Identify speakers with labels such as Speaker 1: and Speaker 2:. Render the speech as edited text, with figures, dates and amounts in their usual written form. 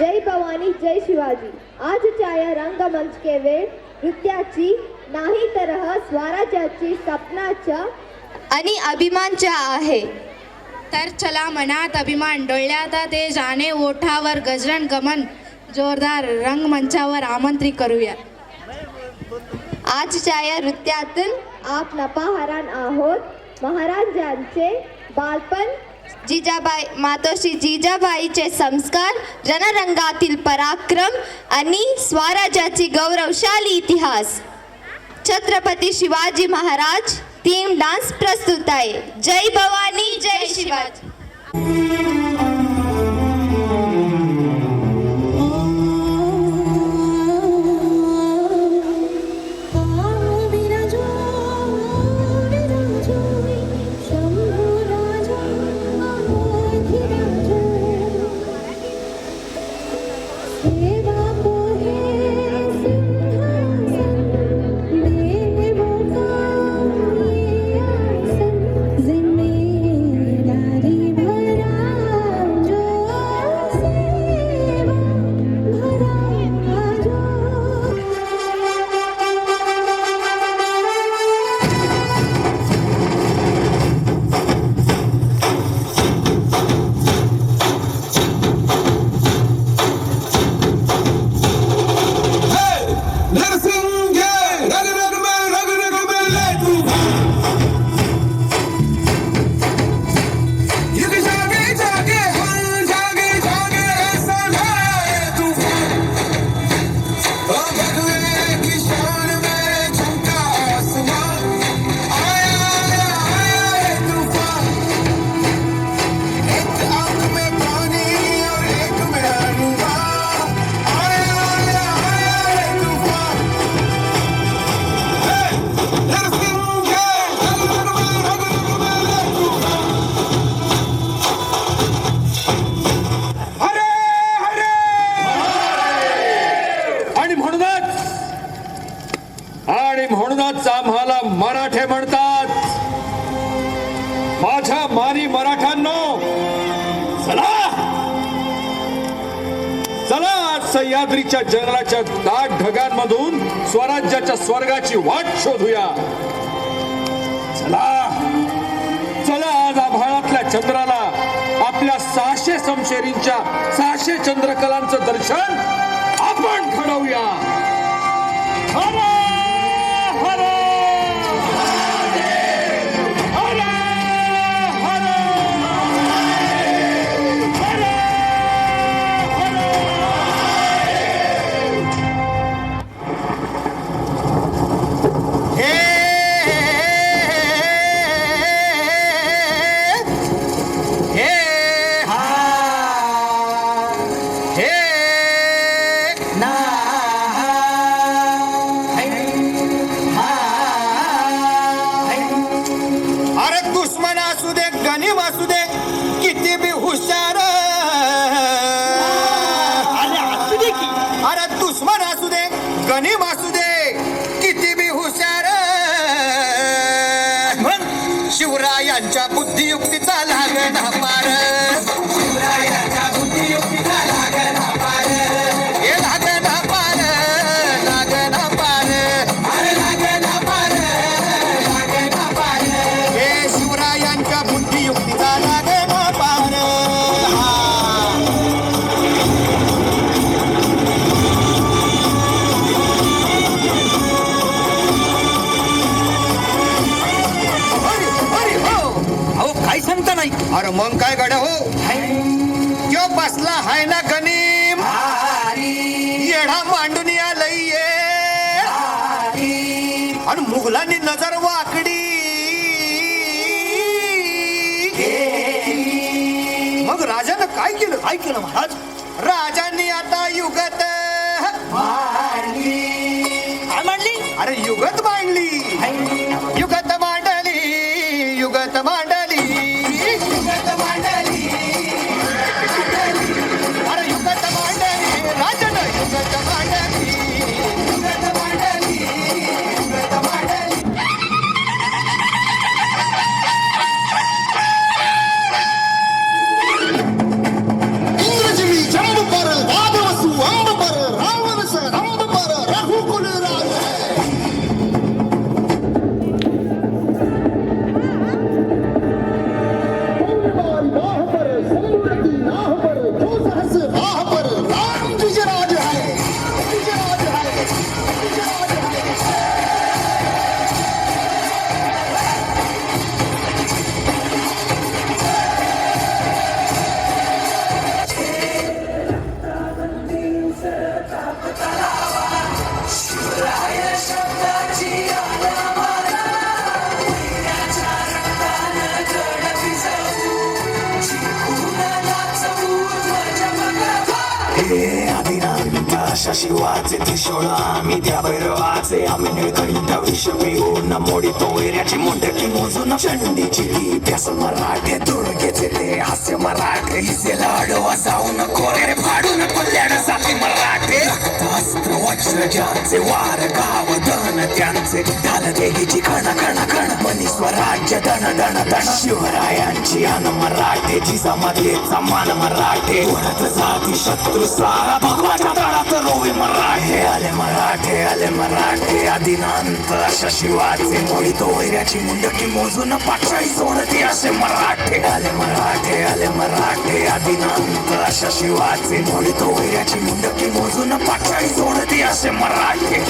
Speaker 1: जय भवानी जय शिवाजी. आजच्या या रंगमंच के वेळ नृत्याची नाही तर स्वराज्याची सपनाच्या
Speaker 2: आणि अभिमानच्या आहे.
Speaker 3: तर चला मनात अभिमान डोळ्यात ते जाणे ओठावर गजरन गमन जोरदार रंगमंचावर आमंत्रित करूया.
Speaker 2: आजच्या या नृत्यातून
Speaker 1: आपण पाहणार आहोत महाराजांचे बालपण,
Speaker 2: जिजाबाई मातोश्री जिजाबाईचे संस्कार, रणरंगातील पराक्रम आणि स्वराज्याची गौरवशाली इतिहास. छत्रपती शिवाजी महाराज टीम डान्स प्रस्तुत आहे. जय भवानी जय शिवाजी.
Speaker 4: म्हणूनच आम्हाला मराठे म्हणतात. माझ्या मारी मराठ्यांनो, चला चला आज सह्याद्रीच्या जंगलाच्या दाट ढगांमधून स्वराज्याच्या स्वर्गाची वाट शोधूया. चला चला आज आभाळातल्या चंद्राला आपल्या 600 समशेरींच्या 600 चंद्रकलांचं दर्शन आपण घडवूया.
Speaker 5: शिवरायांच्या बुद्धियुक्तीचा लागणा पार, शिवरायांच्या बुद्धियुक्तीचा लागणा पार, हे लागणा पार, लागणा पार, अरे लागणा पार, लागणा पार, हे शिवरायांच्या बुद्धियुक्तीचा लागणा पार.
Speaker 6: काय सांगता नाही.
Speaker 5: अरे मग काय गड्या हो, यो बसला हाय ना गनीम, येढा मांडून आलंय आणि मुघलांनी नजर वाकडी. मग राजानं काय केलं?
Speaker 6: काय केलं महाराज?
Speaker 5: राजांनी आता युगत
Speaker 6: काय मांडली?
Speaker 5: अरे युगत मांडली, युगत मांडली, युगत मांडली, युगत मांडली, अरे युगत मांडली, राजानं युगत मांडली, युगत मांडली, युगत मांडली.
Speaker 7: इंग्रजी मी जंब पर वाद मराठे आदिनांत अशा शिवाचे त्रिशूळ आम्ही त्या भैरवाचे आम्ही निळकंठ विष पिऊन मोडितो वैऱ्याची मुंडकी मोजून चंडीची ती प्यास मराठे दुर्गेचे ते हास्य मराठे हिचे लाडवा जाऊन कोरे फाडून पल्ल्याड जाती मराठे अस्त्र वज्र ज्यांचे वार गाव दन त्यांचे ढाल देवीची खण खण खण मनी स्वराज्य दण दण दण शिवरायांची अन मराठे जिजामातेचा मान मराठे ओढत जाती शत्रू सारा भगवाच्या तळात रोवे मराठे आले मराठे आदिनांत अशा शिवाचे मोडितो वैऱ्याची मुंडकी मोजून पाठशाळी सोडते असे मराठे आले मराठे आदिनांत अशा शिवाचे मोडितो वैऱ्याची मुंडकी मोजून पाठशाळी सोडते असे मराठे